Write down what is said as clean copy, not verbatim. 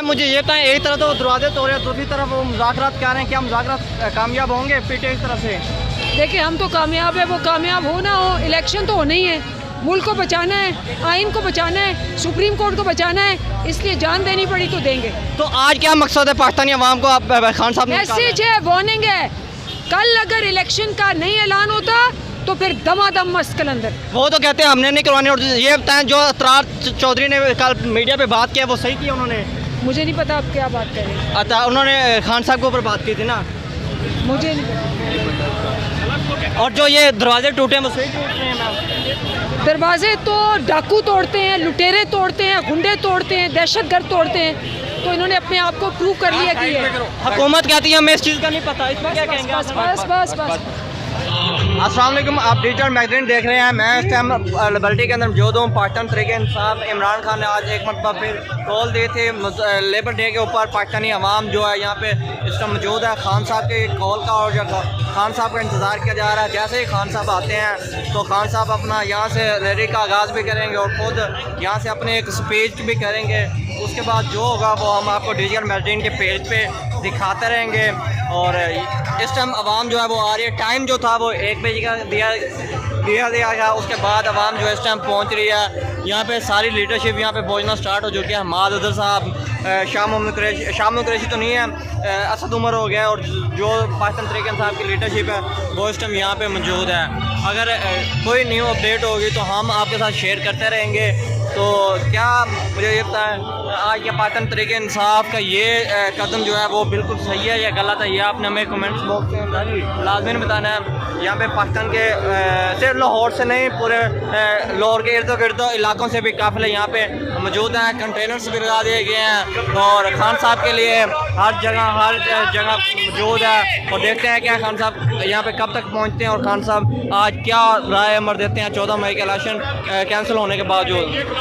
मुझे ये बताएं, एक तरफ तो दरवाजे तोड़ रहे हैं, दूसरी तरफ वो मुज़ाकरात कह रहे हैं कि हम मुज़ाकरात कामयाब होंगे पीटीआई की तरफ से। देखिए हम तो कामयाब है, वो कामयाब हो ना हो, इलेक्शन तो होना ही है। मुल्क को बचाना है, आइन को बचाना है, सुप्रीम कोर्ट को बचाना है, इसलिए जान देनी पड़ी तो देंगे। तो आज क्या मकसद है पाकिस्तानी अवाम को आप खान साहब ने मैसेज है, वार्निंग है। कल अगर इलेक्शन का नहीं ऐलान होता तो फिर दमादम मस्त कलंदर। वो तो कहते हैं हमने नहीं करवाने। और ये बताएं, जो असरार चौधरी ने कल मीडिया पे बात किया वो सही किया उन्होंने? मुझे नहीं पता आप क्या बात कर रहे हैं। अच्छा, उन्होंने खान साहब के ऊपर बात की थी ना? मुझे नहीं पता। और जो ये दरवाजे टूटे हैं वो सही टूट रहे हैं मैम? दरवाजे तो डाकू तोड़ते हैं, लुटेरे तोड़ते हैं, गुंडे तोड़ते हैं, दहशतगर्द तोड़ते हैं। तो इन्होंने अपने आप को प्रूव कर लिया कि है। हुकूमत कहती है हमें इस चीज़ का नहीं पता, इसमें क्या कहेंगे? बस बस बस बस। अस्सलाम वालेकुम, आप डिजिटल मैगजीन देख रहे हैं। मैं इस टाइम लिबर्टी के अंदर मौजूद हूँ। पाकिस्तान तहरीक इंसाफ इमरान खान ने आज एक मरतबा फिर कॉल दी थी लेबर डे के ऊपर। पाकिस्तानी अवाम जो है यहाँ पे इस टाइम मौजूद है खान साहब के कॉल का, और खान साहब का इंतज़ार किया जा रहा है। जैसे ही खान साहब आते हैं तो खान साहब अपना यहाँ से रैली का आगाज़ भी करेंगे और ख़ुद यहाँ से अपने एक स्पीच भी करेंगे। उसके बाद जो होगा वो हम आपको डिजिटल मैगजीन के पेज पे दिखाते रहेंगे। और इस टाइम आवाम जो है वो आ रही है। टाइम जो था वो 1 बजे का दिया गया। उसके बाद आवाम जो है इस टाइम पहुँच रही है। यहाँ पे सारी लीडरशिप यहाँ पे पहुँचना स्टार्ट हो चुकी है। हमाद अदर साहब, शाम कुरैशी तो नहीं है, असद उमर हो गया, और जो पाकिस्तान तहरीक इंसाफ की लीडरशिप है वो इस टाइम यहाँ पे मौजूद है। अगर कोई न्यू अपडेट होगी तो हम आपके साथ शेयर करते रहेंगे। तो क्या मुझे ये पता है आज के पाकिस्तान तहरीक इंसाफ का ये कदम जो है वो बिल्कुल सही है या गलत है, ये आपने हमें कमेंट्स बॉक्स में लाजमी बताना है। यहाँ पे पाकिस्तान के सिर्फ लाहौर से नहीं, पूरे लाहौर के इर्द गिर्द इलाकों से भी काफ़िले यहाँ पे मौजूद हैं। कंटेनर्स भी लगा दिए गए हैं और खान साहब के लिए हर जगह मौजूद है। और देखते हैं क्या खान साहब यहाँ पे कब तक पहुँचते हैं और खान साहब आज क्या राय अमर देते हैं 14 मई के इलेक्शन कैंसिल होने के बावजूद।